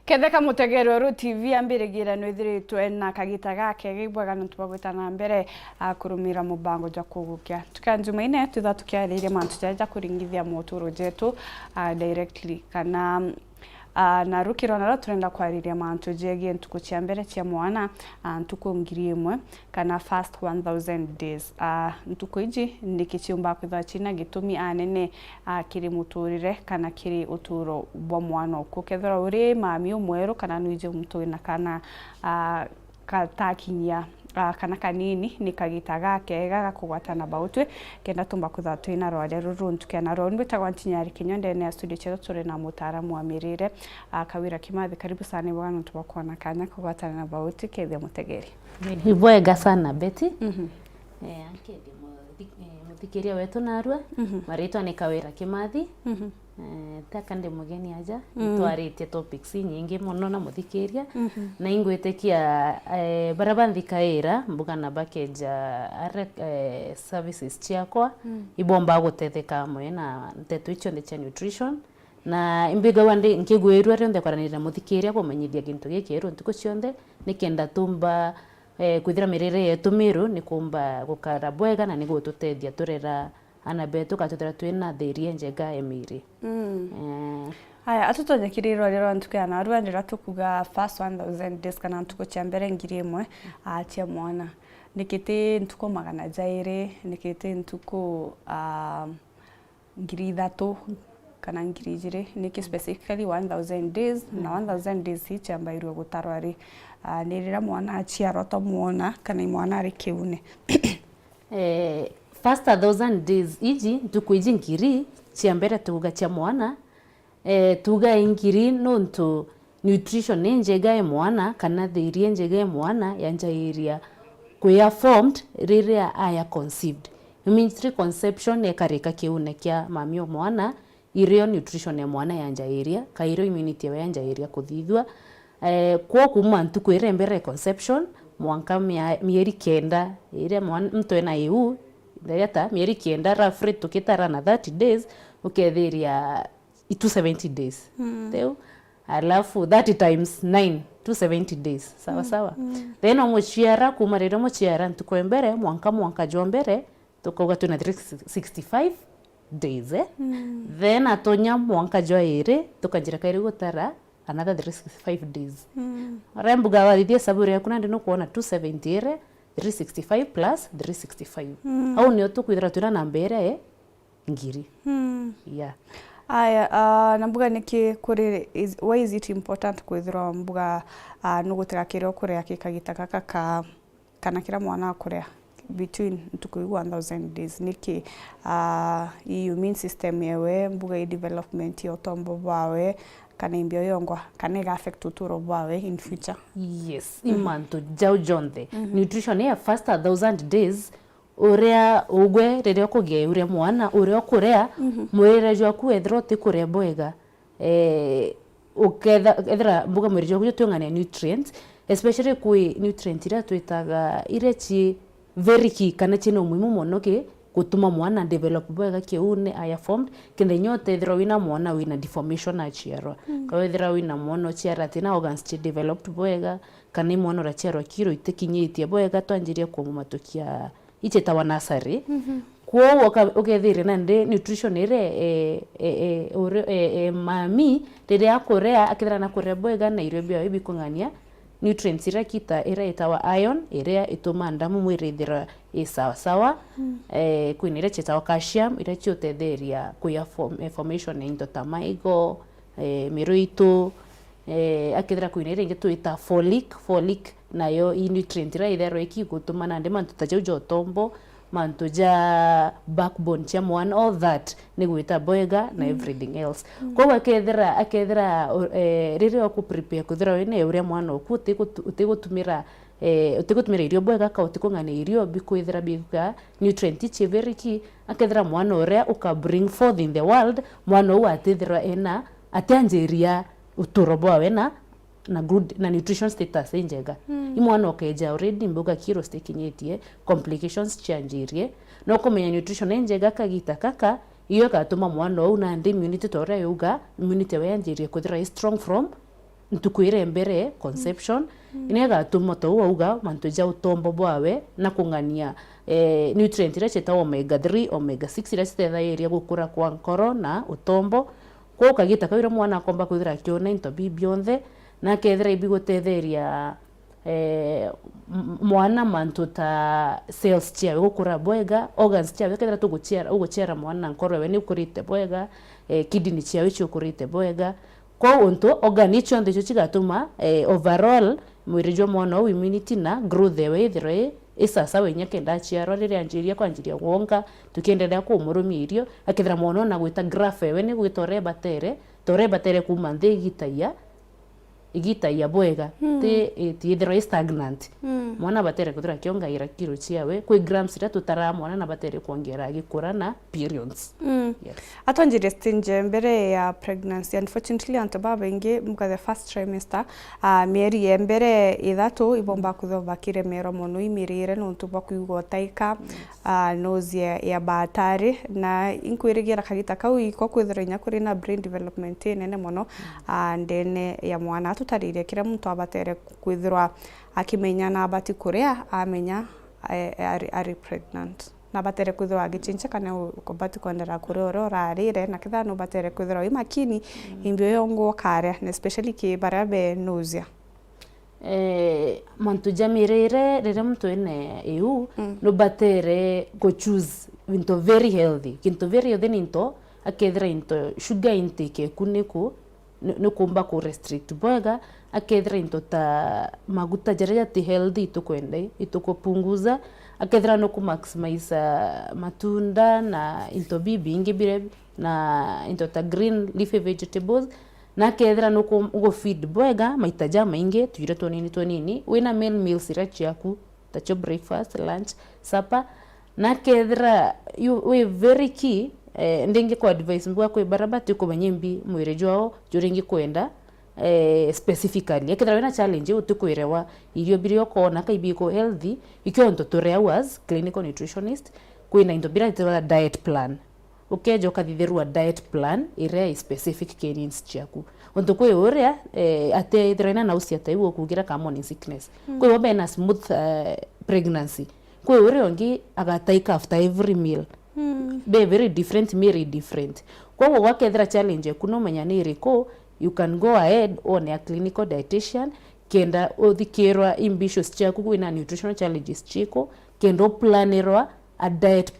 Ketheka mutegero ru TV ambirigira no ithiritwe na kagita gake gibwaga ntubagwitana mbere kurumira mubango ja kugukia tukanjumaine tutha tukiarire mantu jaja kuringithia motoro jetu directly kana na rukiro na turenda kwariria mantu jegie ntuku cia mbere cia mwana ntuku 1000 kana first 1000 days ntuku iji nikichiumba kwitha china gitumi anene kiri muturire kana kiri uturo bwa mwana ukukethera uri mami umweru kana nuije mutwina kana katakinya kana kanini ni kagita gake gakugwatana bautwe kenda tumba kutha twina rware ruruntu kana ronwe tagwantinyari kinyonde ne studio chetu turi na mutaaramu wa mirire Kawora Kimathi karibu sana bwana tubakona kanya kugwatana na bauti kethia mutegeri Hibwega sana Betty akedi muthikiria wetu narua maritwa ni Kawora Kimathi takande mugeni aja twaritie topics nyingi muno na muthikiria na ingwitekia barabanthi kaira mbuga na bakeja services chiakwa ibomba gutetheka mwe na ntetu icho ndi cha nutrition na imbiga wande nkigwirwa ronde kwaranira muthikiria kumenyithia gintu gikero ntuko cionde nikenda tumba kwithira mirire yetu miru ni kumba gukara bwega na nigo tutethia turera ana betu katutera twina theria njega emiri haya atutonyekirirwa rero ntukana arwandira tukuga first 1000 days kana ntuko cia mbere 1000 atia mwana nikiti ntuko magana jaire nikiti ntuko 3000 kana 2000 niki specifically 1000 days na 1000 days hichi ambairwe gutarwari nirira mwana aciarwa tamuona kana mwana ari kiune first 1000 days iji ntukuiji ngiri cia mbere tuga cia mwana tuga ingiri nontu nutrition njega ya mwana kana thirie njega ya mwana yanjairia kuya formed riria aya conceived means conception ekarika kiune kia mami mwana irio nutrition ya mwana yanjairia kairo immunity ya yanjairia kuthithwa kwa kuma ntuku ire mbere conception mwanka mieri kenda ire mtu ena EU ndayata mieri kenda roughly tukitara na 30 days ukethiria 270 days teu alafu 30 times 9 270 days sawa sawa then omuchiara kuma rero muchiara ntuko mbere mwanka jo mbere tukoga tuna 365 days then atonya mwanka jo ire tukanjira kairi gutara another 365 days rembuga warithia saburi yakuna ndino kuona 270 ire 365 plus 365 au nio tukwithira twina na mbere ngiri yeah aya na mbuga niki kuri why is it important kwithira mbuga nugutira kiro kuria kikagita kaka kana kira mwana kuria between ntuku 1000 days niki immune system yewe mbuga development yo tombo bawe kana imbio yongwa kana ga affect uturo bawe in future yes imanto jau jonde nutrition ya first 1000 days uria ugwe rire kugie uria mwana uria kurea mwire jwa kuethro ti kurea bwega ukethra mbuga mwire jwa kutungania nutrients especially kui nutrient ira twitaga irechi very key kana chino muhimu muno ki gutuma mwana develop bwega kiune aya formed kende nyote thira wina mwana wina deformation achiarwa kwa thira wina mwana chiara tina organs chi developed bwega kana mwana rachiarwa kiro itekinyitie bwega twanjirie kumumatukia iche tawa nasari kwa ukethire na ndi nutrition ire mami rire akorea akithira na kurea bwega na irio bia ibikungania nutrients ira kita ira itawa iron ira ituma ndamu mwirithira sawa sawa kwinire chetawa calcium ira chiotetheria kuya formation into tamaigo miruito akithira kwinire inge tuita folic nayo i nutrient ira ithero ikigutuma na ndi mantu tajaujo tombo mantu ja backbone cha mwana all that ni gwita bwega na everything else kwa akethira riri oku prepare kuthira wene uria mwana okuti utigutumira irio bwega ka utikungana irio bikuithira bika nutrient chi very key akethira mwana uria uka bring forth in the world mwana u atithira ena atanjeria uturo bwawe na good na nutrition status njega imwana okeja already mbuga kiro stekinyetie complications changirie no kumenya nutrition njega kagita kaka iyo katuma mwana u na ndi immunity tore yuga immunity we anjirie kuthira strong from ntukwire mbere conception inega tumoto uga mantu ja utombo bwawe na kungania nutrient ira cheta omega 3 omega 6 ira cheta area gukura kwa nkoro na utombo ko kagita kawira mwana akomba kuthira kiona into bibyonthe na kethira ibigotetheria mwana mantu ta cells chia gukura bwega organs chia kethira tuguchera mwana nkoro we ni ukurite bwega kidney chia wichi ukurite bwega ko unto organ icho nthe chigatuma overall mwiri jwa mwana immunity na growth we thire isasa wenya kenda chiaro riria anjiria kwanjiria gwonga tukiendelea kumurumia irio akithira mwana na gwita graph we ni gwita rebatere kuma nthi igitaia bwega ti thire stagnant mwana batere kuthira kiongaira kiro chiawe kwi grams ira tutara mwana na batere kuongera gikura na periods yes. Atonjire stage mbere ya pregnancy unfortunately anto baba ingi muka the first trimester mieri ya mbere ithatu ibomba kuthoba kiremero mono imirire no ntuba kuigwa taika nausea ya batari na inkwirigira kagita kau iko kwithira nya kuri na brain development nene mono ndene ya mwana tutarire kira muntu abatere kwithirwa akimenya na abati kuria amenya ari pregnant na batere kwithirwa agichincha kana ukobati kwendera kuroro rarire na kitha no batere kwithirwa imakini imbio yongo kare especially ki barabe nausea mantu jamirire rire muntu ene eu no batere go choose into very healthy ninto akethira into sugar intake kuniku no kumba ku restrict bwega akethira into ta maguta jaria ti healthy tukwende itukupunguza akethira no ku maximize matunda na into bibi ingi bire na into ta green leafy vegetables na kethira no go feed bwega maitaja maingi tuire tonini wina meals ira chiaku tacho breakfast lunch supper na kethira we very key ndingi kwa advice mbwa kwa barabati ko banyembi mwire jwao juringi kwenda specifically ekethira wina challenge utukwirewa irio birio kona kaibiko healthy ikyo ntoto hours clinical nutritionist kwina into bira itewa diet plan ukejo kathithirwa diet plan ire specific needs chiaku onto kwe uria ate ithirena na usia taiwo kugira ka morning sickness kwe wabe na smooth pregnancy kwe uria ongi agataika after every meal be very different kwa wakethira challenge kuno menya ni riko you can go ahead on a clinical dietitian kenda othikirwa ambitious chiaku kwina nutritional challenges chiko kendo planirwa a diet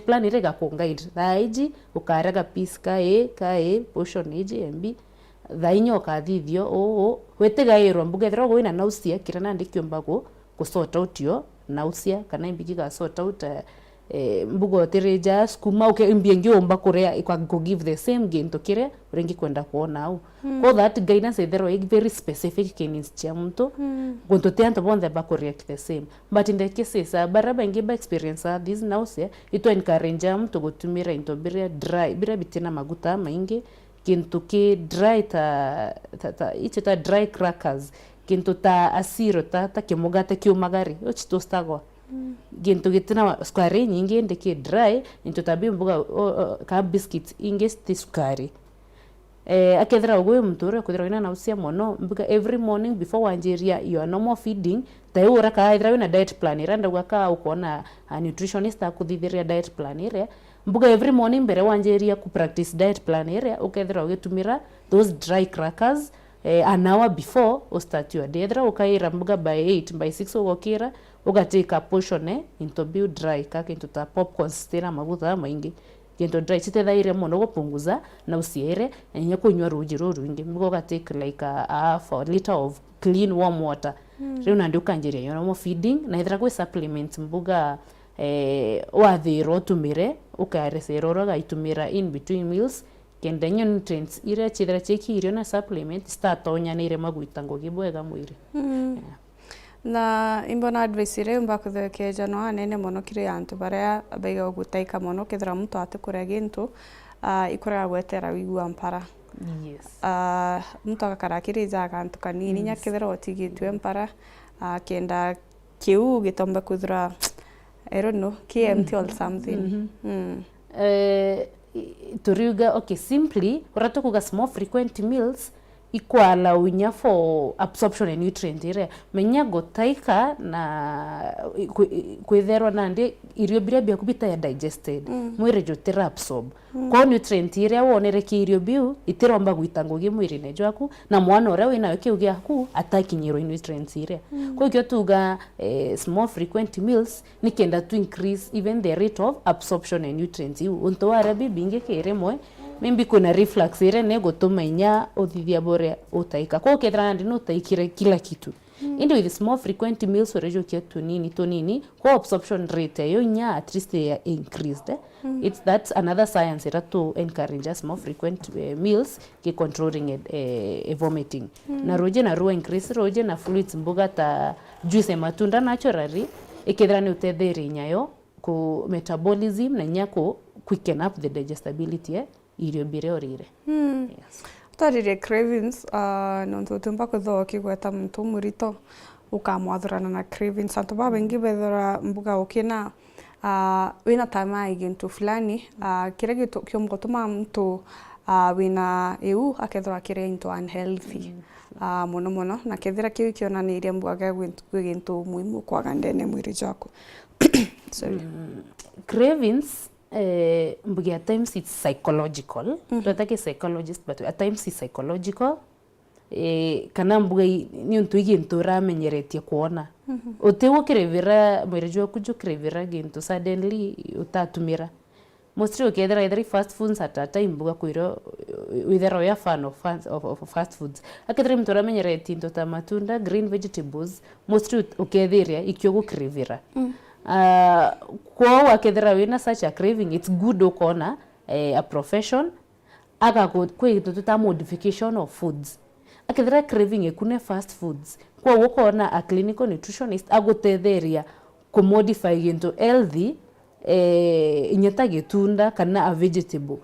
plan irega kongaid thaiji ukarega piece ka portion iji mb thainyo ukathithio wetigairwa mbugethira gwina nausea kirana ndikyo mbago kusort out yo nausea kana imbigi ga sort out mbugo tireja skuma imbiengi omba kurea ikwa give the same gain to kire urengi kwenda kuona au ko that guidance there is very specific needs cha mtu gonto tento bonde ba correct the same but in the cases baraba ngiba experience this nausea ito encourage mtu gutumira into bira dry bira bitina maguta maingi kintu ki dry ta dry crackers kintu ta asiro ta kimugate kiumagari ochitostagwa gintu gitina sukari nyingi ndeke dry into tabi mbuga ka biscuits inge sti sukari akethira ogwe mtore kuthira ina na usia mono mbuga every morning before wanjiria your normal feeding tayura ka ithira ina diet plan iranda gwaka ukona nutritionist akuthithiria diet plan ire mbuga every morning mbere wanjiria ku practice diet plan ire ukethira ugitumira those dry crackers an hour before o start your day ithira ukaira mbuga by 8 by 6 ugokira ugateka portion into be dry kaka into ta popcorn stena maguta maingi kento dry chithethaire mono gupunguza na usiere enya kunywa ruji rwingi mbugo gateka like a 4 liter of clean warm water riu na ndu kanjiria yo no feeding na ithira kwe supplement mbuga wathiro tumire ukaresero ga itumira in between meals kenda nutrients ire chithira chekirio na supplement statonya nire maguita ngogi bwega mwiri na imbona advice ire mbakuthekeja no anene mono kiri antu baria baiga gutaika mono kithira muntu atikure gintu ikora gwetera wigua mpara yes muntu akarakiri jaga antu kanini nya kithira otigitwe mpara kenda kiu gitomba kuthira I don't know KMT or something turiuga okay simply uratukuga small frequent meals ikwala unya for absorption and nutrient ire menya gotaika na kwetherwa nandi irio biria bia kubita ya digested mwire jotera absorb kwa nutrient ire wonere ki irio biu itiromba gwitangugi mwiri ne jwaku na mwana ora wina weke ugia ku atakinyiro nutrients ire kwa hiyo tuga small frequent meals nikenda to increase even the rate of absorption and nutrients unto ara bibinge kere mwe maybe kuna reflux ire ne gutuma inya uthithia bore utaika kwa kethra ndi no taikire kila kitu into with small frequent meals orejo kia tunini kwa absorption rate yo nya at least they are increased it's that's another science ira to encourage small frequent meals ki controlling vomiting na roje na ruwa increase roje na fluids mboga ta juice matunda naturally ikethra ni utetheri nyayo ku metabolism na nyako quicken up the digestibility irio bire orire yes. Tarire cravings nonto tumba kutho kigweta muntu murito ukamwathurana na cravings antu babengi bethora mbuga ukina wina tama igintu fulani kire gitu kiomgotuma mtu wina eu akethora kire into unhealthy mono na kethira kiu kionanirie mbuga gwigintu muhimu kwaga ndene mwiri jako sorry cravings mbugi at times it's psychological tutake psychologist but at times it's psychological kana mbugi ni untu igintu ramenyeretie kuona utewo kirevira mwirejo kujo kirevira gintu suddenly utatumira mostly ukethera either fast foods at a time mbuga kuiro withera ya fan of fast foods akethera mtu ramenyeretie into ta matunda green vegetables mostly ukethera ikyogo kirevira kwa wakethera wina such a craving it's good ukona a profession aga kwa tuta modification of foods akethera craving ekune fast foods kwa ukona a clinical nutritionist agotetheria ku modify into healthy inyeta gitunda kana a vegetable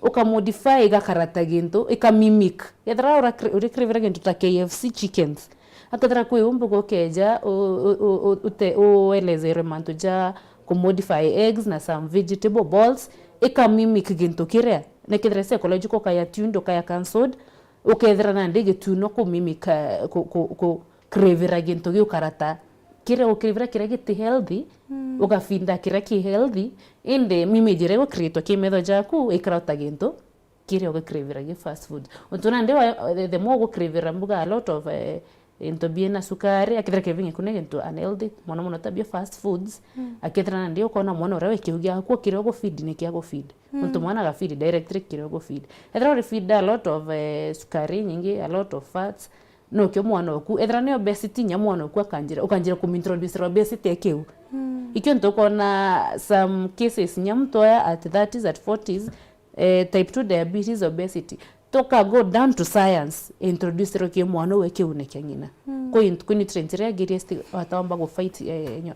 uka modify gakarata gintu ikamimic yethera uri craving into ta KFC chickens akadra kwe umbugo keja uelezere manto ja ku modify eggs na some vegetable balls ikamimic gintu kire nekethra psychological kaya tuned kaya cancelled ukethra na ndege tuno ku mimic ku crevera gintu gi ukarata kire ukrevera kire giti healthy ukafinda kire ki healthy inde mimejire go create kimetho jaku ikrauta gintu kire ukrevera gi fast food untuna ndewa the more go crevera mbuga a lot of into biena sukari akithira kevinge kunege into unhealthy mono tabia fast foods akithira ndio kona mwana urawe kiugia kwa kirogo feed ni kiago feed mtu mwana ga feed directly kirogo feed ethira uri feed a lot of sukari nyingi a lot of fats no kyo mwana oku ethira ni obesity nya mwana oku ukanjira kumintroduce obesity ekeu ikyo ntoko na some cases nya mtoya at 30s at 40s type 2 diabetes obesity toka go down to science introduce roke mwana weke uneke ngina ko nutrient ria giriesti atamba go fight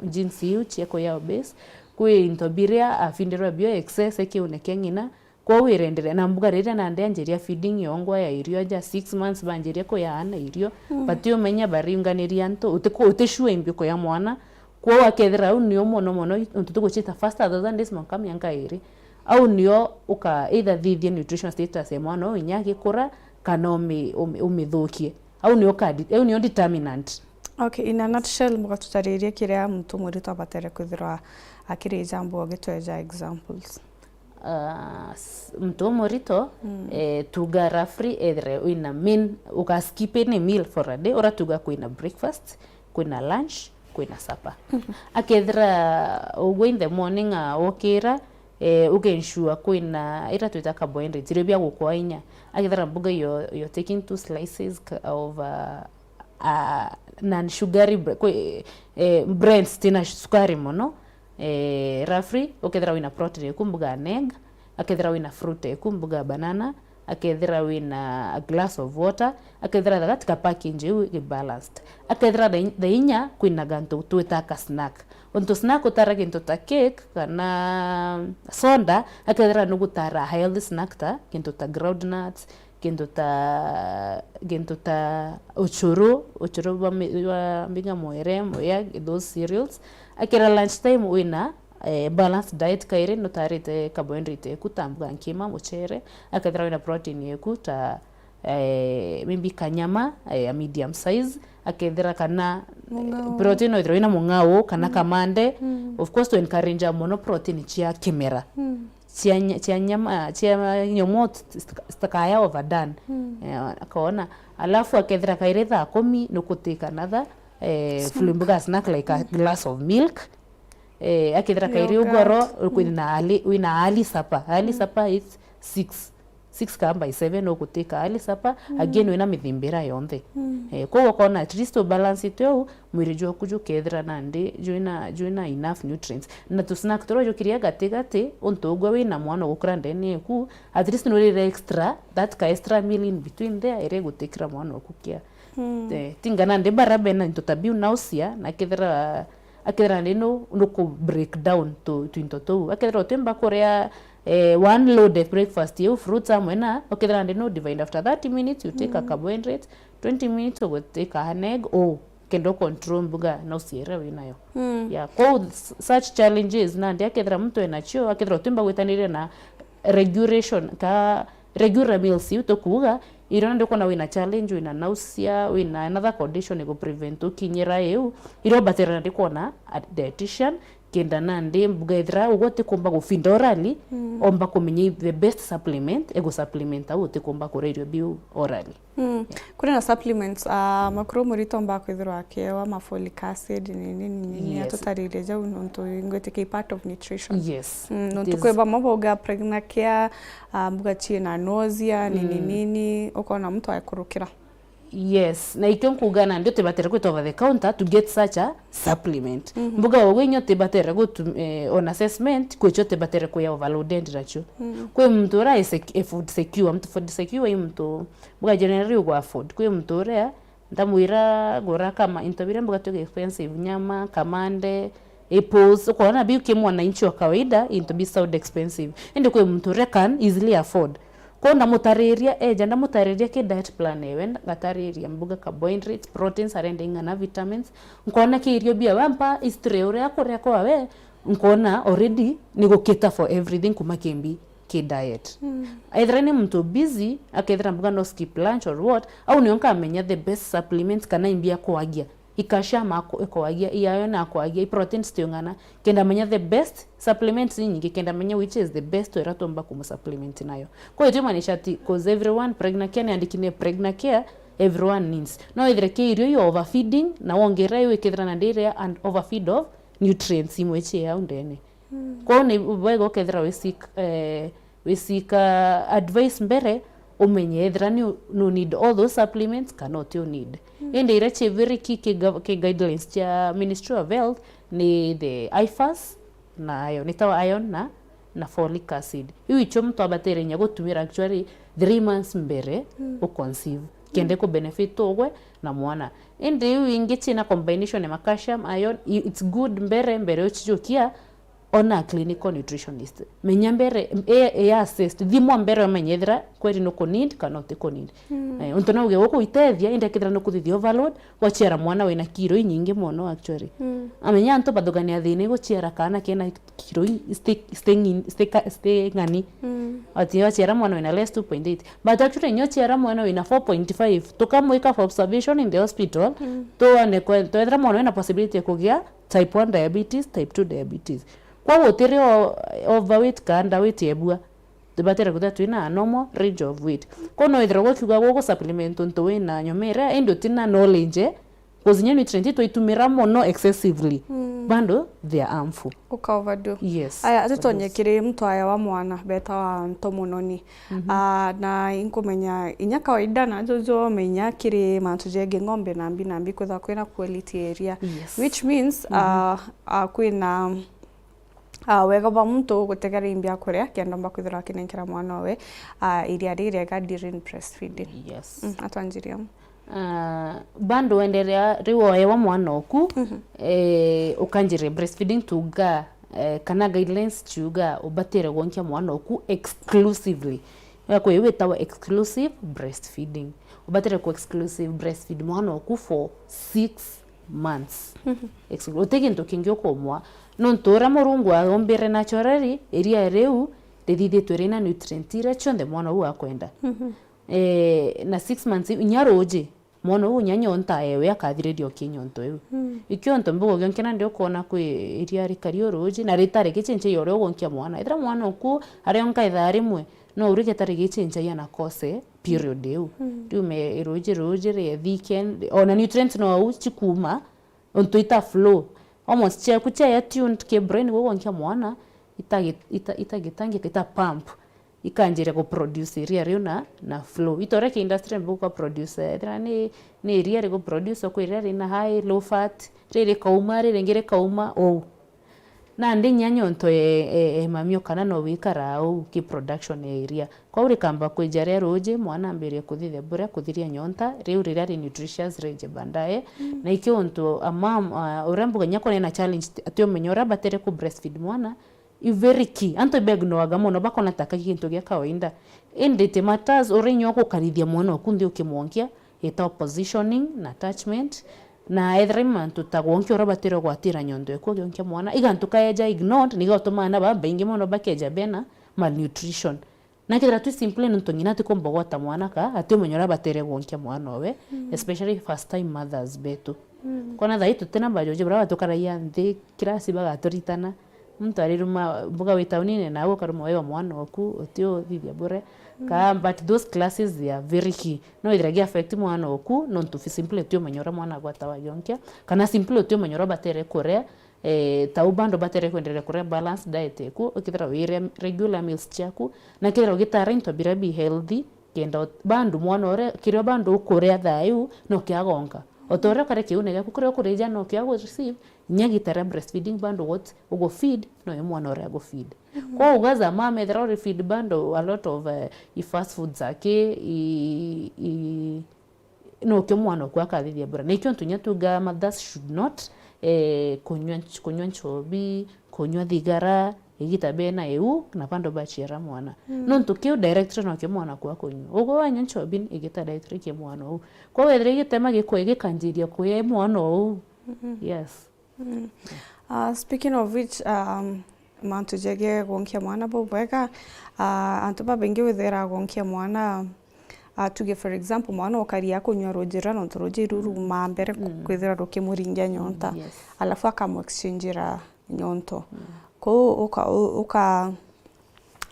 genes yu cheko ya obese ko intobiria afindero bio excess eke uneke ngina ko wirendere na mbuga rira na ndenjeria feeding yongwa ya irio ja 6 months banjeria ko ya ana irio patio menya baringaniria nto uteshwe imbiko ya mwana ko wakethera unio mono ntutugo chita faster than this month kamyanga iri au nio uka either the nutrition status ya mwana unyage kura kana umidhukie au nio determinant. Okay, in a nutshell mga tutariria kire mtu murito abatere kuthira akiri jambo gitweja examples. Mtu murito tuga roughly either uina main uka skip any meal for a day ora tuga kuina breakfast kuina lunch kuina supper akethra ugo in the morning okira ugensure kuina ira tuita carbohydrates irebia gukwa inya akithara mbuga you're taking 2 slices of non sugary breads tina sukari mono roughly okethra wina protein kumbuga egg akethra wina fruit kumbuga banana akethra wina a glass of water akethra katika package yu balanced akethra the inya kuina ganto tuita snack onto snack utara ginto ta cake kana soda akethra nugutara healthy snack ta ginto ta groundnuts ginto ta ochoro wa mbinga moya those cereals akira lunch time wina balanced diet kaire no tarite carbohydrate kutambuga nkima muchere akethra wina protein yeku ta maybe kanyama a medium size akethira kana protein oithira ina mungao kana kamande of course to encourage mono protein chia kimera chia nyama chia nyomo stakaya overdone akaona alafu akethira kairetha 10 nukutika another flimbuga snack like a glass of milk akethira kairi ugoro wina ali sapa is 6 kamba 7 okutika ali sapa again wina mithimbira yonthe kwa kona at least to balance it yo mwiri jo kuju kethira nande joina enough nutrients na to snack toro jo kiria gate ontogwa wina mwana gukura ndene ku at least no extra that ka extra meal in between there ere gutikira mwana okukia tingana nde barabena ntotabiu nausia na kethira akethira ndino nuko break down to into akethira otemba korea one load of breakfast you fruits amwena okethira ndino divide after 30 minutes you take a carbohydrate 20 minutes you take a egg kendo control mbuga na usiera winayo yeah kwa such challenges na ndia akethira mtu enacho akethira otemba gwetanire na regular meals utokuga iro ndiko na wina challenge wina nausea wina another condition go prevent ukinyira eu iro batera ndiko na dietitian kenda nande mbuga ithra ugote komba go findorally omba kumenye the best supplement ego supplement awote komba ko radio bio orally kuna na supplements makro murito mba kwithirwa kewa ma folic acid nini atotarire ja unto ngote ke part of nutrition yes nonto kweba maboga pregnant care mbuga china nausea nini ukona mtu akurukira yes na ikyo kugana ndio tebatere ko over the counter to get such a supplement mbuga ogenyo tebatere go on assessment ko chote batere ko ya overloaded racho ko mtu ra food secure mtu mbuga generally go afford ko mtu ra ndamuira gora kama intabira mbuga to expensive nyama kamande apples ko na bi ukimwana inchi wa kawaida into be so expensive ende ko mtu ra can easily afford kona mutariria janda mutariria ke diet plan ewen gatariria mbuga carbohydrates proteins arende ngana vitamins nkona ke irio bia wampa istreure akore kwa we nkona already nigo cater for everything kuma kembi ke diet either ni mtu busy akethira mbuga no skip lunch or what au nionka amenya the best supplements kana imbia kwagia ikasha mako ekwagia iyayo na kwagia proteins tiongana kenda menya the best supplements nyingi kenda menya which is the best eratomba kuma supplement nayo kwa hiyo manisha ati cause everyone pregnant care and kine pregnant care everyone needs no either ke irio yo overfeeding na wongera yo ekethira na ndire and overfeed of nutrients imweche ya ndene kwa ni bwego kethira wesika advice mbere umenye ethira no need all those supplements cannot you need and irache very key ke guidelines cha Ministry of Health ni the IFAS na iron na folic acid icho mtu abatere nya gutumira actually 3 months mbere o conceive kende ko benefit ogwe na mwana and ingichi na combination ya calcium iron it's good mbere uchijokia ona clinical nutritionist menya mbere assist thimo mbere menyethira kweri no need cannot need untona uge woko itethia inde kithira no kuthithia overload wachera mwana wina kiro nyingi mono actually amenya anto badogania thine gochera kana kena kiro stay ngani ati wachera mwana wina less 2.8 but actually nyochera mwana wina 4.5 tukamweka for observation in the hospital to ane kwa to mwana wina possibility ya kugia type 1 diabetes type 2 diabetes kwa wotere overweight ka underweight yebua tubatera kutatu ina normal range of weight kono idrogo kuga go supplement onto wina nyomera endo tina knowledge kozinya nutrient to itumira mono excessively bando they are harmful uka overdo yes aya atutonye kire mtu aya wa mwana beta wa ntomononi na inkomenya inya kawaida na jojo menya kire mantujege ngombe nambi kwetha kwena quality area which means kwena wega ba mtu gutegera imbia kuria kenda mba kwithira kinenkera mwana we iria rega during breastfeeding yes atwanjiria bando endelea riwo ewa mwana oku ukanjire breastfeeding tuga kana guidelines chuga ubatire gonkia mwana oku exclusively kwa hiyo tawa exclusive breastfeeding ubatire ku exclusive breastfeed mwana oku for 6 months utege ntokingyo komwa nontora morungu agombere naturally eria reu dedide torena nutrient ira chonde mwana wa kwenda na 6 months nyaroje mono unyanyonta ewe akathiririo kinyonto eu ikionto mbugo gyonkena ndio kuona kwi iria rikario roje na ritare gichenche yore gonkia mwana ithra mwana oku arionka ithaa rimwe no urige tari gichenche yana kose period eu riume roje re weekend ona nutrients no au chikuma onto ita flow almost che kuche tuned ke brain go gonkia mwana itagitangi kita pump ikanjire go produce iria rio na flow itore ke industry mbuko produce ithra ni iria ri go produce ko iria ri na high low fat riri kauma riri ngire kauma na ndi nyanyonto mamio kana no wikara au ki production iria kwa uri kamba kwijare roje mwana mbere kuthithe bure kuthiria nyonta riu riria ri nutritious range bandaye na ikionto urembuga nyako na challenge atio menyora batere ku breastfeed mwana very key anto begnoaga mono bakona taka kintu gya kawaida indite matters orenyo ko karithia mwana okundi ukimwonkia eta positioning na attachment na everyman tutagwonkio rabatero gwatira nyondo eko gyonkya mwana igantuka eja ignored nigotuma na baba ingi mono bakeja bena malnutrition na kidra tu simple ntongina tikombogota mwana ka atio menyora batere gwonkya mwana owe especially first time mothers betu kona thaitu tena bajoje brava tukaraia nthi kirasi bagatoritana mtu ariruma mbuga witaunine na uko karuma wewa mwana oku otio thithia bure ka but those classes they are very key no idragi affect mwana oku non to simple tio manyora mwana gwata wa yonkia kana simple tio manyora batere korea taubando batere kwendere korea balance diet eku okithira wire regular meals chaku na kithira ugitara into birabi healthy kenda bandu mwana ore kirio bandu korea thayu no kiagonga otore kare kiune kukurio kureja no kiago receive nyagitara breastfeeding bando what ugo feed no mwana ore go feed kwa ugaza mama thera feed bando a lot of fast foods ake no ke mwana kwa kathithia bura na ikyo ntunya tuga mothers should not kunywa chobi kunywa thigara igita bena eu na pando bachira mwana no ntukio director no ke mwana kwa kunywa ugo wanya chobi igita director ke mwana u kwa wedre igitema gikwege kanjiria kwe mwana u yes. Speaking of which, mantu jege gonkia mwana bobweka antuba bengi wethera gonkia mwana tuge for example mwana okaria kunywa rojira no roje ruru mbere kwethera rokimuringia nyonta alafu akamu exchangeira nyonto ko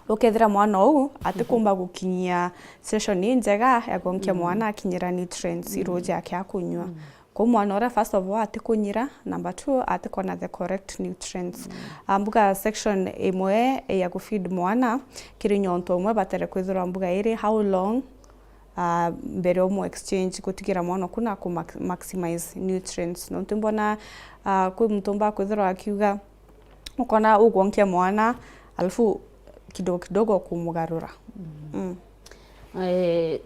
ukethera mwana u atikumba gukinyia session njega ya gonkia mwana akinyira nutrients roje yake akunywa ko mwana ora first of all atikunyira number 2 atikona the correct nutrients mbuga section imwe ya kufeed mwana kiri nyonto mwe batere kwithura mbuga iri how long mbere omo exchange kutigira mwana kuna ku maximize nutrients no tumbona ku mtumba kwithura akiuga ukona ugonkia mwana alafu kidogo kumugarura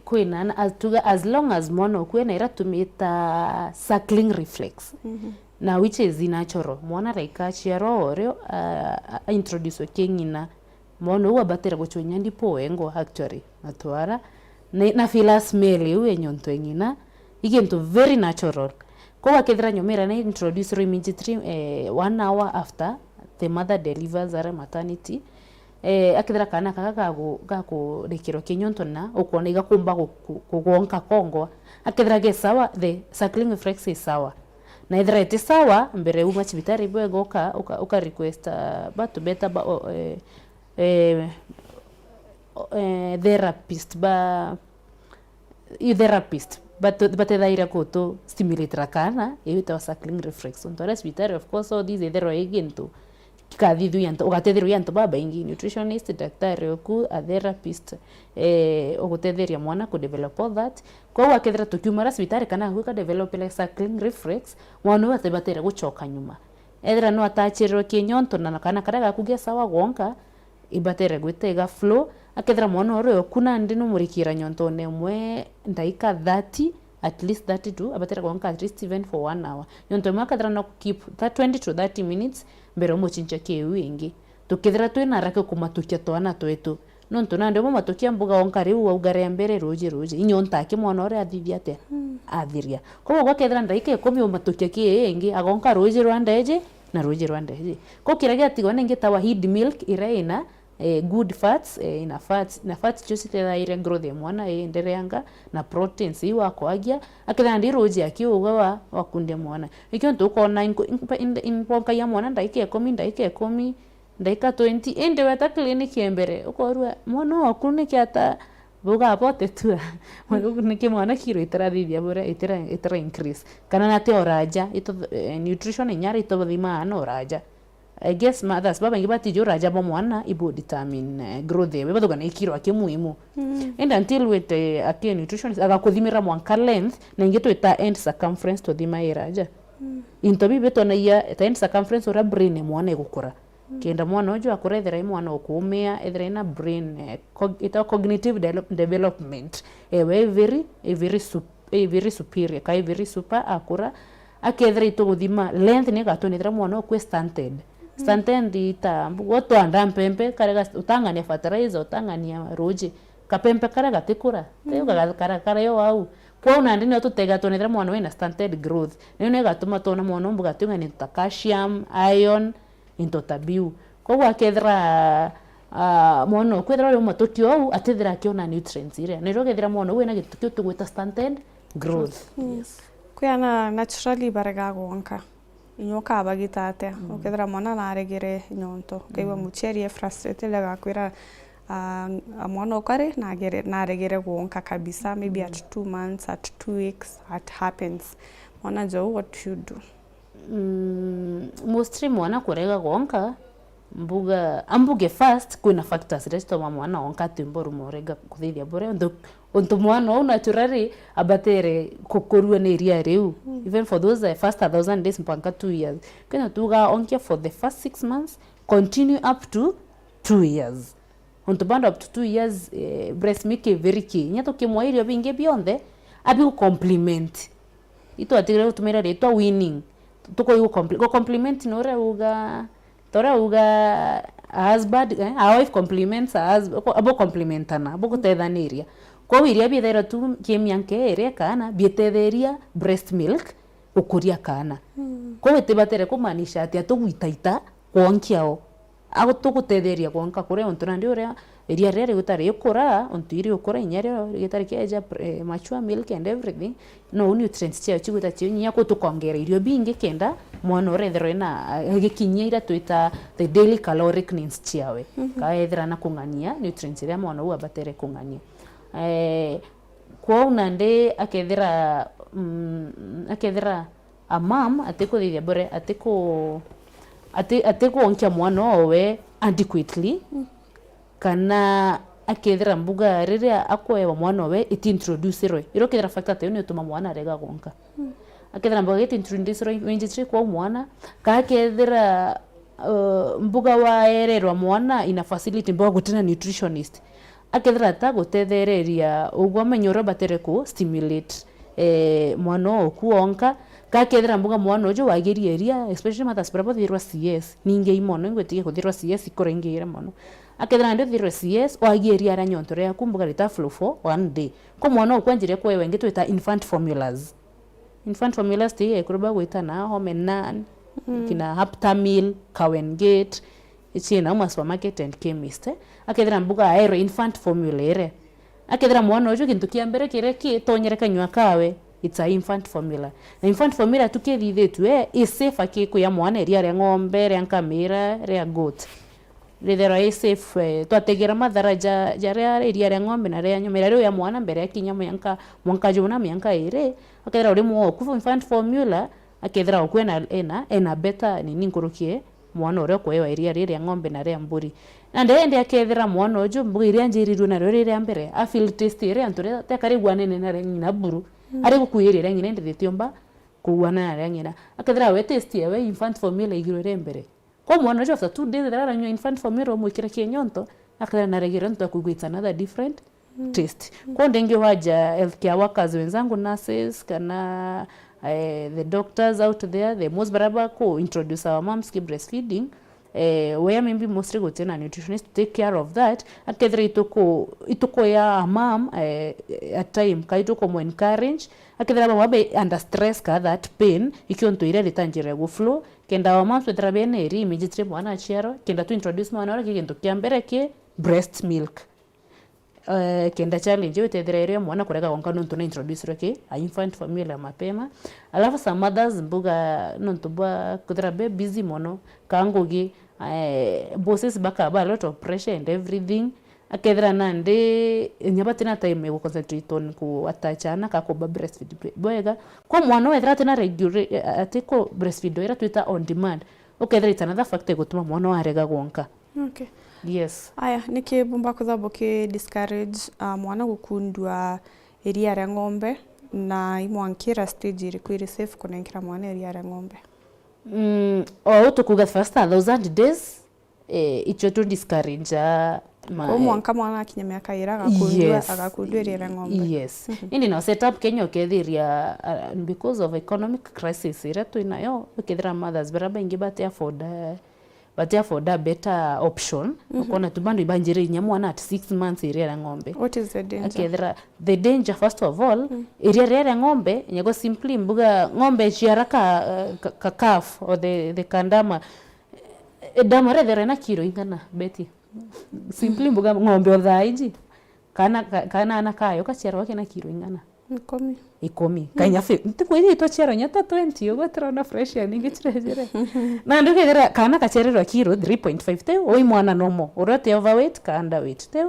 kwina as long as mwana kwena iratumita suckling reflex na which is natural mwana raika chiaro oreo introduce kingina mwana uwa batera gochonya ndipo engo actually atwara na feel smell you nyonto engina ikintu very natural kwa kethra nyomera na introduce immediately 1 hour after the mother delivers at maternity akithira kana kaka gaku rekiro kinyonto na ukona igakumba kugonka kongo akithira ge sawa the suckling reflex is sawa na ithira eti sawa mbere uma chibitari bwego uka request batu beta therapist but thaira kuto stimulate kana ita suckling reflex on the hospital of course all these ithero egintu kadhidu yanto ugatetheru yanto baba ingi nutritionist daktari oku a therapist ugutetheria mwana ku develop all that kwa wakethera tukiumara hospital kana huka develop like suckling reflex mwana watebatera guchoka nyuma ethera no atachirwo kinyonto na kana karaga kugia sawa gonka ibatere gwitega flow akethera mwana oro kuna ndi no murikira nyonto nemwe ndaika 30 at least 32 abatera gonka at least even for 1 hour nyonto makadra no keep that 20 to 30 minutes mbere muchincha kiu ingi tukithira twina rake kumatukia twana twetu nonto nande mo matukia mbuga onkari u ugare mbere roje inyonta ke mwana ore athithia te athiria ko gwakethira ndaike komi o matukia ki ingi agonka roje rwandeje na roje rwandeje ko kiragia tigone ngetawa head milk iraina good fats ina fats just ile growth ya mwana endereanga na proteins iwakwagia akithira ndiroji akiuga wakunde mwana ikyo ntukona inpoka ya mwana ndaike 10 ndaika 20 ende weta clinic Mbere ukorwa mwana waku nikiata buga apote tu niki mwana kiro itarathithia bure itara increase kana nate oraja ito nutrition inyari to thima no oraja I guess mothers baba ngibati jo raja bo mwana ibo determine growth yewe batho kana ikiro akimuimu and until with ake nutrition agakuthimira mwanka length na ingito ita end circumference to thima iraja into bibe to na ya end circumference ora brain mwana igukura kenda mwana ojo akurethera mwana okumea ethera ina brain ita cognitive development very superior kai very super akura akethera ito guthima length ni gatonethera mwana okwe stunted ita woto anda mpempe karega utangania fertilizer utangania roji kapempe karega tikura tega kara yo au kwa una ndini otutega tonethera mwana wina stunted growth nene gatuma tona mwana mbuga tunga ni calcium iron into tabiu kwa akethera mwana kwethera yo matotio au atethera akiona nutrients ire nero gethera mwana wina gitukio tugwita stunted growth yes kuyana naturally barega gonka inyoka abagitate ukethera mwana naregere nyonto kaiwa mucheri frustrated agakwira mwana okare naregere gonka kabisa maybe at 2 months at 2 weeks it happens mwana jo what should do mostly mwana kurega gonka ambuge first kuna factors resto mwana onka timboru morega kuthithia bore onto mwana o naturally abatere kokorua ne ria reu even for those first 1000 days mpaka 2 years kana tuga onke for the first 6 months continue up to 2 years onto band up to 2 years breast milk very key nyato kimwairio binge beyond abi compliment ito atigre utumira reto winning tuko yu compliment nore uga husband a wife compliments abo complimentana abo kutethaniria kwa wiria bithera tu kemianke ere kana bietetheria breast milk ukuria kana kwa wetibatere kumanisha ati atugwitaita kwonkiao ago tugutetheria kwonka kuria ontuna ndi uria iria rere gutari ukura ontiri ukura inyare gitari keja mature milk and everything no nutrients cia chiguta cia nya ko tukongera irio bingi kenda mwana urethero ina gikinyira twita the daily caloric needs ciawe ka ethera na kungania nutrients ria mwana u abatere kungania kwa unande akethera a mom atikuthithia bore atiko onkia mwana owe adequately kana akethera mbuga riria akoewa mwana owe itintroducerwe iro kethera factor tayo ni utuma mwana rega gonka akethera mbuga itintroducerwe wenjitri kwa mwana ka akethera mbuga wa ererwa mwana ina facility mbuga gutina nutritionist akethera ta gutethereria ugwa menyoro batere ku stimulate mwana okuonka kakethera mbuga mwana ojo wagiria especially mothers brabo thirwa CS ninge imono ngwetige kuthirwa CS ikorengera mono akethera ndo thirwa CS wagiria ara nyonto ria kumbuga rita flow for one day ko mwana okwanjire kwa wenge twita infant formulas ti kuruba gwita na home nan kina Haptamil Kawengate ichina uma supermarket and chemist akethera mbuga aero infant formula ere akethera mwana ojo kintu kia mbere kireki tonyere kanywa kawe it's a infant formula na infant formula tukithithitu is safe akiku ya mwana iria ria ng'ombe ria nkamira ria goat rithera is safe twategera matharaja jaria iria ria ng'ombe na ria nyomera rio ya mwana mbere akinya mwanka jona mianka ire akethera uri mu ku infant formula akethera okwena ena better nini nkurukie mwana ore kwewa iria ria ng'ombe na ria mburi ande akethera mwana ojo mbuga iria njiriru na ria mbere a field test ire antore tekari gwanene na ria buru ari gukuirira ngine ndithitiomba kuwana na ngina akethera we test yewe infant formula igirore mbere kwa mwana ojo after 2 days thara nywa infant formula mwikira kinyonto akethera na regera nto kugwita another different test kwa ndenge waja healthcare workers wenzangu nurses kana the doctors out there the most baraba ko introduce our moms ki breastfeeding where maybe mostly go tena nutritionist to take care of that akethera itoko ya mom at time kaitoko mo encourage akethera mama be under stress ka that pain ikionto ire ritanjire go flow kenda wa months wethera bene eri immediately mwana achiaro kenda tu introduce mwana ora kintu kia mbere ke breast milk kenda challenge wetethera eri mwana kureka gonka nontu na introduce roke a infant formula mapema alafu some mothers mbuga nontu bwa kuthera be busy mono kangugi bosses baka ba a lot of pressure and everything akethera nande nyabatina time go concentrate on ku atachana ka ko breastfeed boega kwa mwana wethera tena regulate atiko breastfeed era tuita on demand okethera it's another factor gutuma mwana warega gonka. Okay. Yes. Aya niki bumba kuthabo ke discourage mwana gukundwa iria ria ng'ombe na imwankira stage iri kwiri safe kunenkira mwana iria ria ng'ombe. Tukuga first 1000 days icho tu discourage mwanka mwana akinya miaka ira agakundwa iria ria ng'ombe. Yes. Indi na set up Kenya ukethiria because of economic crisis ira tuinayo ukethira mothers baraba ingi but a better option. Ukona tubando ibanjire nyamwana at 6 months iria ria ng'ombe. What is the danger? Akethira the danger first of all iria ria ng'ombe nyago simply mbuga ng'ombe chiaraka calf or the kandama dama redere na kilo ingana beti simply mbuga ng'ombe othaiji kana ana kayo kachiara wake na kilo ingana 10 kanya fe ntikwiri to chiara nyata 20 ugotra na fresh ya ningi chirejere na ndukegera kana kachererwa kilo 3.5 te oi mwana nomo urote overweight ka underweight te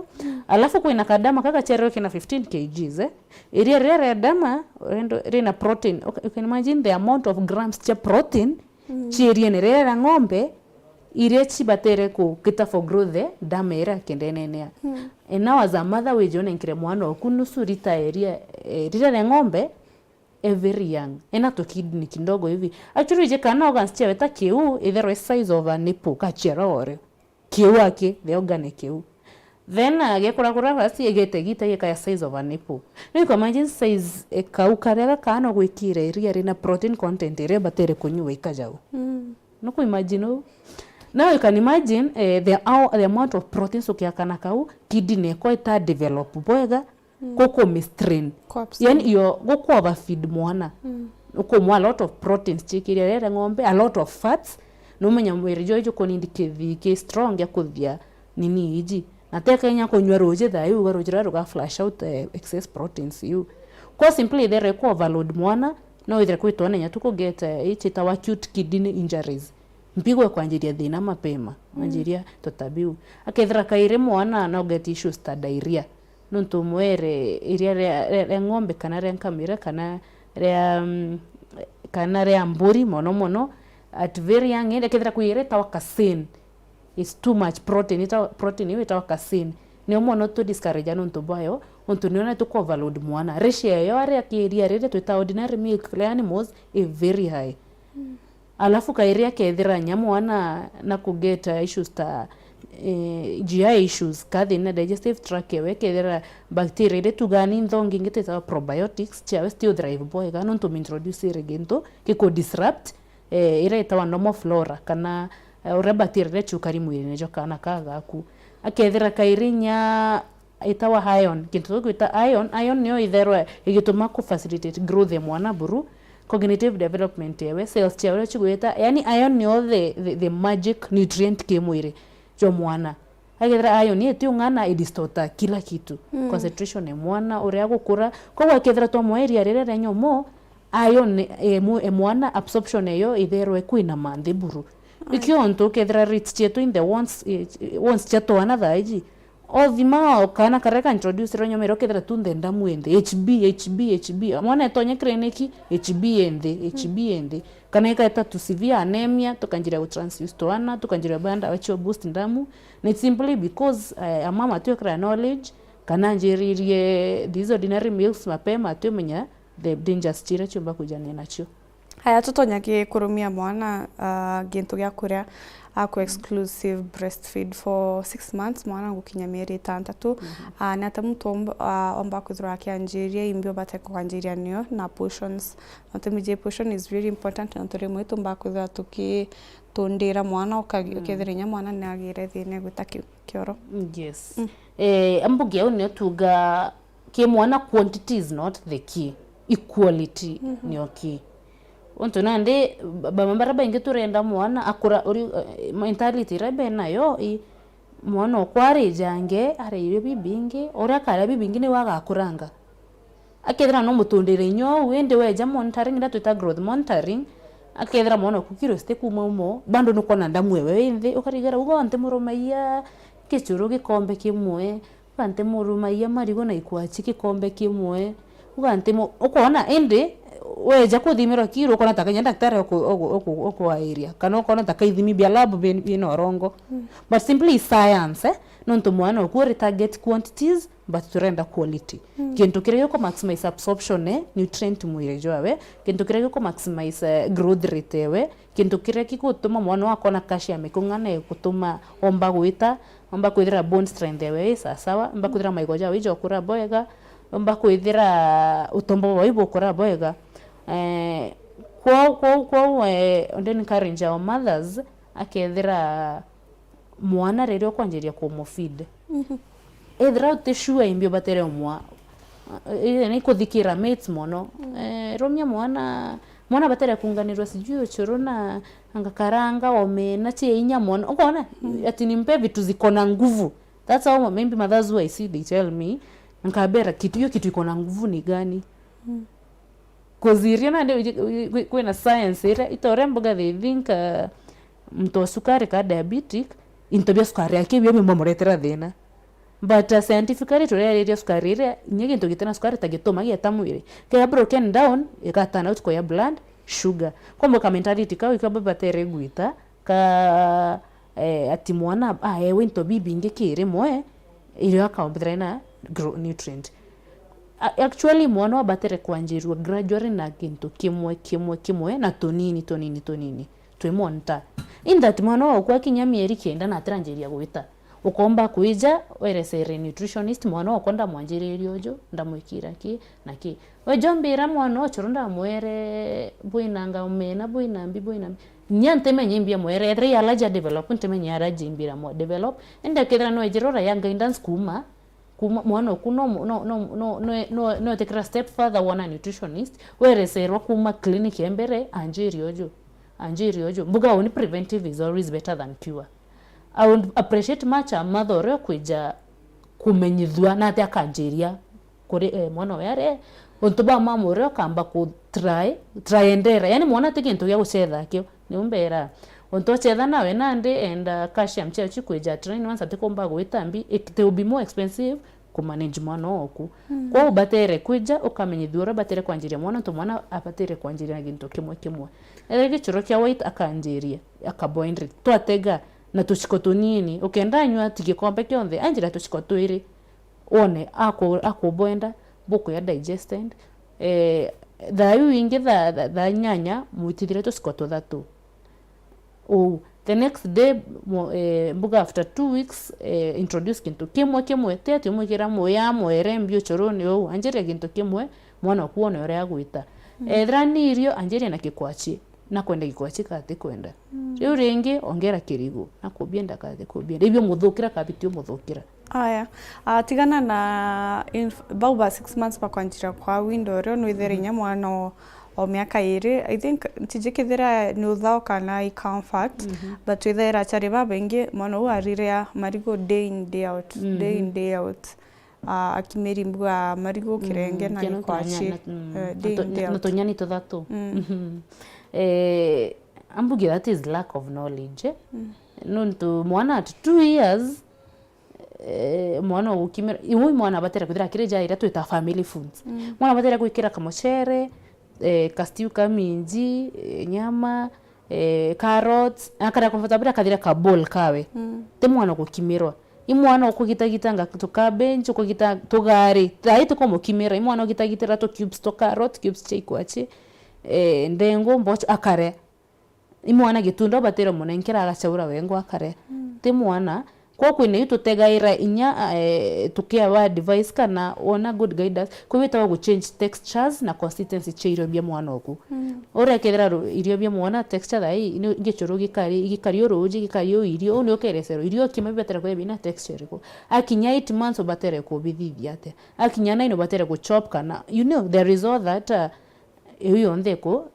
alafu kuina kadama kaka chererwa kina 15 kgs iria rere dama rena protein. You can imagine the amount of grams cha protein chirie ne rere ng'ombe iria chibatere ku kita for growth damera kendenenea. And now as a mother we jone nkire mwana okunusu rita area rita ng'ombe very young ena to kidney kindogo hivi actually je kana organs chewe ta keu either size of a nipple kachera ore keu ake the organ keu then agekura basi egetegita yeka size of a nipple no imagine size kaukarega kana gwikire ria rina protein content ire batere kunywa ikajao no ku imagine. Now you can imagine the amount of proteins ukiakana kau kidney ko ita develop boega koko mistrain yani yo goko overfeed mwana uko mwa a lot of proteins chikiria rere ng'ombe a lot of fats no menya mwiri jojo ko indicate ke strong ya kuthia nini iji nateka nya ko nywa roje da yu garojira ro ga flash out excess proteins you ko simply there ko overload mwana no either ko itone nya tuko get ichita acute kidney injuries mpigwe kwanjiria thina mapema anjiria totabiu akethira kaire mwana no get issues ta diarrhea nonto mwere iria ria ng'ombe kana ria nkamira kana ria mburi mono at very young age akethira kuire ta casein is too much protein iwe ta casein ni mwana to discourage nonto bayo onto niona to overload mwana ratio yo area kiria rede to ordinary milk animals is very high. Alafu kairia kethira nyamwana na kugeta issues ta GI issues kadhi na digestive tract yewe kethira bacteria de tugani ndongi ngite ta probiotics chawe still drive boy kana to introduce regento kiko disrupt ira itawa normal flora kana ura bacteria de chukari mwili nejo kana kaga ku akethira kairinya itawa iron kintu kwita iron niyo itherwa igituma ku facilitate growth ya mwana buru cognitive development yewe cells chawe chigweta yani iron ni the magic nutrient ke mwire jo mwana agethera iron yetu ngana idistota kila kitu concentration ya mwana uria gukura kwa akethera to mweria rere nyomo iron mwana absorption yo itherwe kwina mande buru ikyo nto kethera rich chetu in the once chato another iji othima kana kareka introduce ronyo mero kethera tunde ndamu ende HB mwana tonye kreneki HB ende kana ikaeta to severe anemia tukanjira ku transfuse to ana tukanjira banda wacho boost ndamu na simply because a mama to kra knowledge kana njiririe these ordinary meals mapema tumenya the dangers chira chumba kujane nacho haya tutonyake kurumia mwana gintu gya kuria ako exclusive breastfeed for 6 months mwana gukinya mieri 6 na tamuto omba kuthura kianjiria imbio bateko kwanjiria niyo na portions natemije portion is very important na tore mwetu mba kuthura tuki tondera mwana ukethirinya mwana nagire thine gutaki kioro. Yes. Ambuge unyo tuga ke mwana quantity is not the key, equality ni key. onto nande bamambara baingi turenda mwana akura uri mentality rabe nayo i mwana okware jange areire bibingi ora kara bibingi ni wagakuranga akethira no mutundire nyo wende weja monitoring that with growth monitoring akethira mwana kukiro ste kumaumo bando nuko na ndamu wewe nthi ukarigara ugo ante murumaiya kichuru gikombe kimwe ante murumaiya marigo na ikwachi gikombe kimwe ugante mo ukona ende weja kuthimira kiro ukona takanya daktari oko area kana ukona takaithimi bia lab bino orongo but simply science nonto mwana okure target quantities but turenda quality kintu kirego ko maximize absorption nutrient mwire jwawe kintu kirego ko maximize growth rate we kintu kireki gutuma mwana wakona calcium ikungana gutuma omba kwithira bone strength we sawa omba kwithira maigoja we jokura boyega omba kwithira utombo wa ibo kura boyega kwa ndeni encourage our mothers akethira mwana rero kwanjeria kumufeed ethira utishua imbio batere mwa ni kuthikira mates mono romia mwana batere kunganirwa sijui uchuru na angakaranga omena tie inya mono ukona ati nimpe vitu zikona nguvu. That's how maybe mothers who I see they tell me nkabera kitu iko na nguvu ni gani koziria na ndio kwena science ira itoremboga they think mto sukari ka diabetic intobia sukari yake biyo memoretera thina but scientifically turere sukari ira nyege ntogitana sukari tagitoma giatamwire kaya broken down ikatana out kwa blood sugar kombo ka mentality ka ikababa tere guita ka ati mwana ewe ntobibi ngekire moe ile akaombera na nutrient actually mwana wabatere kwanjirwa gradually na kintu kimwe na tonini twemonta in that mwana wakwa kinyami eri kenda na tranjeria gwita ukomba kuija weresere nutritionist mwana wakonda mwanjiririo ojo ndamwikira ki naki wejombira mwana ochoronda mwere buinanga umena buinambi nyante menyimbia mwere ethre alaja development menyara jimbira mo develop enda kedra no ejirora yanga indans kuma mwana okuno no take a step further wana nutritionist weresero kuma clinic Mbere anjiriojo mbuga oni preventive is always better than cure. I would appreciate much a mother kuja kumenyithwa na ate akanjiria kuri mwana yare ontoba mamore kamba ku try endera yani mwana tekintu ya gucetha kio ni Mbera onto chetha nawe nande and calcium chechi kuja train once atikomba gwitambi it will be more expensive ku manage mwana oku kwa ubatere kuja ukamenyithura batere kwanjiria mwana to mwana abatere kwanjiria gintu kimwe erege churo kya weight akanjiria akaboindri twatega na tuchiko tunini ukenda nywa tigikombe kyonthe anjira tuchiko twiri one ako boenda buku ya digested thayu ingi tha nyanya mwitithire tuchiko tuthatu the next day mbuga after 2 weeks introduce kintu kimwe tete umukira moya mwere mbio choroni anjira kintu kimwe mwana kuona ore agwita thrani irio anjira na kikwachi na kwenda gikwachi kate kwenda riu ringi ongera kirigo na kubienda kate kubienda ibyo muthukira kabitio muthukira aya tigana na bauba 6 months bakwanjira kwa window rio no itherinya mwana o miaka iri I think tijikithira ni uthao kana I comfort but ithera chari babengi mwana uarire marigo day in day out akimeri mbwa marigo kirenge na kwachi day in day out no tonyani tuthatu ambugi that is lack of knowledge nonto mwana at 2 years mwana ukimera iwe mwana batera kuthira kireja ira twita family foods mwana batera kuikira kamochere kastiu kaminji nyama carrots akara comfortable akathira ka bowl kawe te mwana kukimirwa imwana okugitagitanga to cabbage okugita tugari tai to komo kimira imwana okitagitira to cubes to carrot cubes cheikwachi ndengo mbocho akare imwana gitunda batera munenkira agachaura wengo akare te mwana kwa kwine yuto tegaira inya tukia wa device kana ona good guidance kwita wa change textures na consistency cheiro bya mwana oku ora kedra irio bya mwana texture dai ngechoro gikari roji gikario irio ni okeresero irio kimabetera kwa bina texture ko akinya 8 months obatere ko bidhi ate akinya 9 obatere ko chop kana you know there is all that hiyo ndeko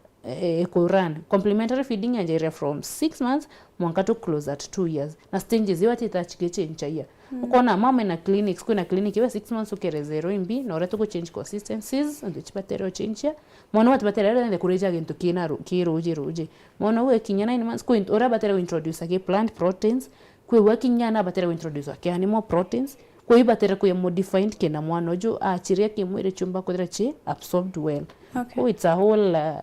kurun complementary feeding yanjira from 6 months mwanka to close at 2 years na stages yote itachike nchaya ukona mama na clinics kuna clinic iwe 6 months ukere zero imbi na ora to change consistencies and chibatero change mwana watu batera nde kureja gintu kina kiruje mwana we kinyana 9 months kuin ora batera introduce ake plant proteins kwe wakinyana batera introduce ake animal proteins kwe batera kwe modified kena mwana jo achiria kimwire chumba kodra chi absorbed well. Okay. It's a whole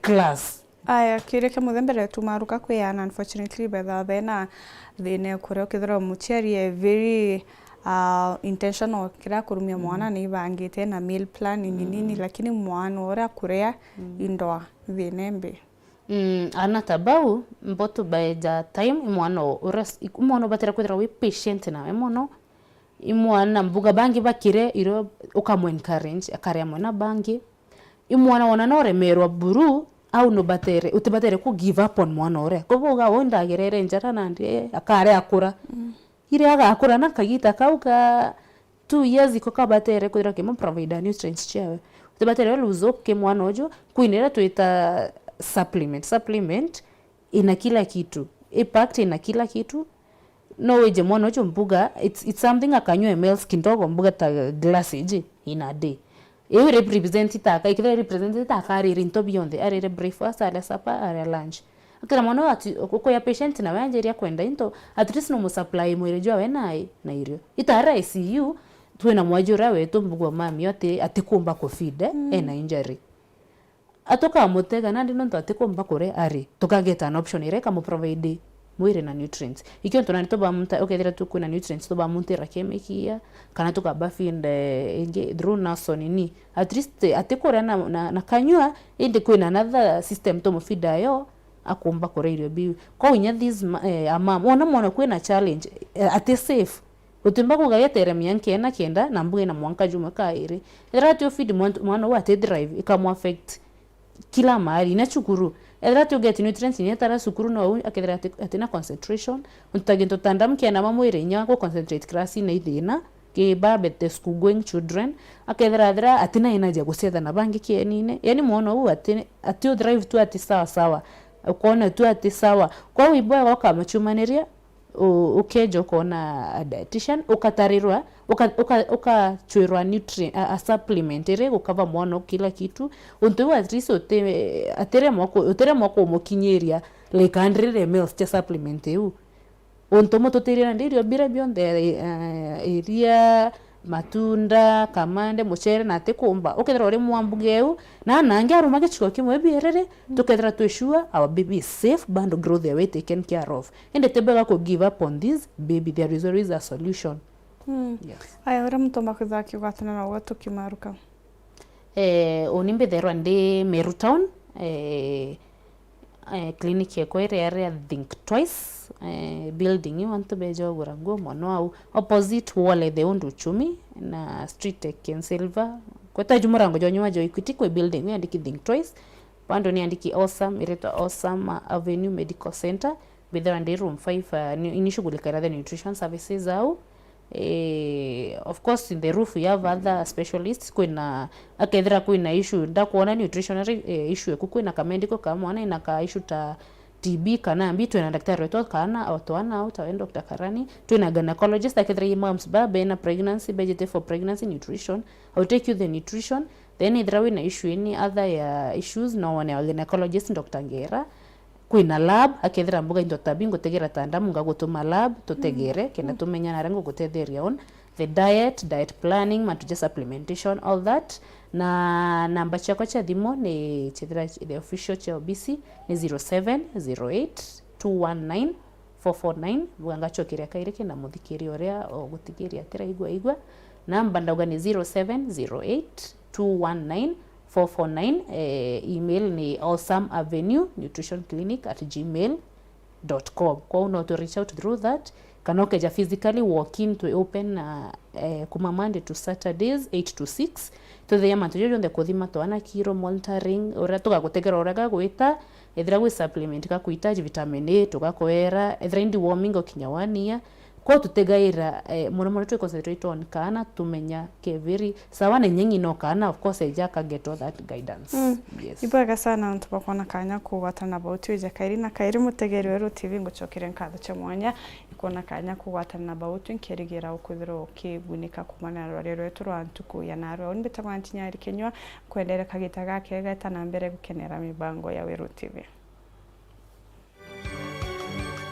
class. Aya kireke muthembere tumaruka kwiyana unfortunately betha thena thine kuria kithira muchiari very intentional kira kurumia mwana ni bangite na meal plan nini lakini mwana ora kuria indoa thinembe ana tabau mboto baeja time mwana oras mwana batera kwithira we patient na mwana imwana mbuga bangi bakire iro ukamwe encourage akaria mwana bangi imwana wana no remerwa buru au no batere utibatere ku give up on mwana ore kuvuga wonda gerere njara nandi akare akura ire aga akura na kagita kauka 2 years iko kabatere kudira kemo provide nutrients chawe utibatere luzo ke mwana ojo kuinera tuita supplement ina kila kitu impact ina kila kitu no weje mwana ojo mbuga it's something akanywe ml kindogo mbuga ta glass iji in a day ewe represent itaka ikivere represent itaka ari into beyond ari breakfast ari supper ari lunch akira mwana ati uko ya patient na wanjeria kwenda into at least no mu supply mwire jwa we nai na irio itara ICU twena mwajura wetu mbugwa mami yote atikumba ko feed ena injury atoka mutega nandi nonto atikumba kore ari tukageta an option ire kama provide mwire na nutrients ikyo ntona to ba munta okethira tuku na nutrients to ba munte rakemekia kana tukaba find enge through naso nini at least atikora na kanywa inde kwina another system to mufida yo akumba kore irio bi ko nya this amam ona mwana kwina challenge ate safe utumba ko gayetere miyanke na kenda na mbuge na mwanka juma kaire ratio feed mwana wa te drive ikamu affect kila mahali na chukuru edra to get nutrients ni tara sukuru no akedra atina concentration untagento tandam ke na mamwire nya ko concentrate class na idina ke babete school going children akedra adra atina energy gusetha na bangi ke nine yani muono u atio drive tu ati sawa ukona tu ati sawa kwa wiboya waka machumaneria ukejo kona dietitian ukatarirwa ukachwirwa nutrient a supplement ere ukava mwana kila kitu untu at least atere mwako mokinyeria like 100 ml cha supplement eu untu mototeria ndirio bira beyond area matunda kamande muchere na tekumba ukethera uri mwambugeu na nange aruma gechiko kimwe bierere tukethera twishua our baby is safe band grow their way taken care of and tebega ko give up on this baby there is always a solution. Yes. Aya ora mtomba kuzaki gatana na watu kimaruka onimbe therwa ndi Meru town clinic yako area think twice building you want to bejo gorango mono au opposite wall the undu chumi na street Ken Silver kweta jumurango jonyo jo Equity kwe building andiki think twice pando ni andiki awesome ireto awesome avenue medical center bidha ndi room 5 inishugulika the nutrition services au of course in the roof you have other specialists kwina akedra kwina issue nda kuona nutritionary issue kukwina ka medical kama wana ina ka issue ta TB kana mbitu na daktari wetu kana autoana au taenda Dr. Karani tuna gynecologist akedra moms baba na pregnancy budget for pregnancy nutrition I'll take you the nutrition then idra na issue any other issues no one gynecologist Dr. Ngera kwina lab akethira mbuga into tabingo tegera tandamu ngagutuma lab tutegere kenda tumenya narango gutetheria on the diet planning matuje supplementation all that na namba chako cha thimo ni chithira the official cha OBC ni 0708219449 bwanga chokiria kaireke na muthikiri oria ogutigiria atira igwa namba ndauga ni 0708219449 email ni awesomeavenuenutritionclinic@gmail.com kwa uno to reach out through that kanoke ja physically walk in to open kuma Monday to Saturdays 8 to 6 to the yama tujo nde kuthima to ana kiro monitoring ora tuka gutegera ora gwita ethira gwi supplement ka kuitaji vitamin A tuka koera ethira ndi warming okinya 1 year ko tutegaira muno twe concentrate on kana tumenya ke very sawa na nyengi no kana of course ejaka get all that guidance. Yes, ibaga sana ntubakona kanya kuwatana about uje kairi na kairi mutegerwe ru TV ngucokire nkatho cha mwanya ikona kanya kuwatana about nkerigira ukuthiro ukigunika kumana rero rwa Ntuku ya naro nbitagwa ntinyari kenywa kwendera kagita gake geta na mbere gukenera mibango ya Weru TV.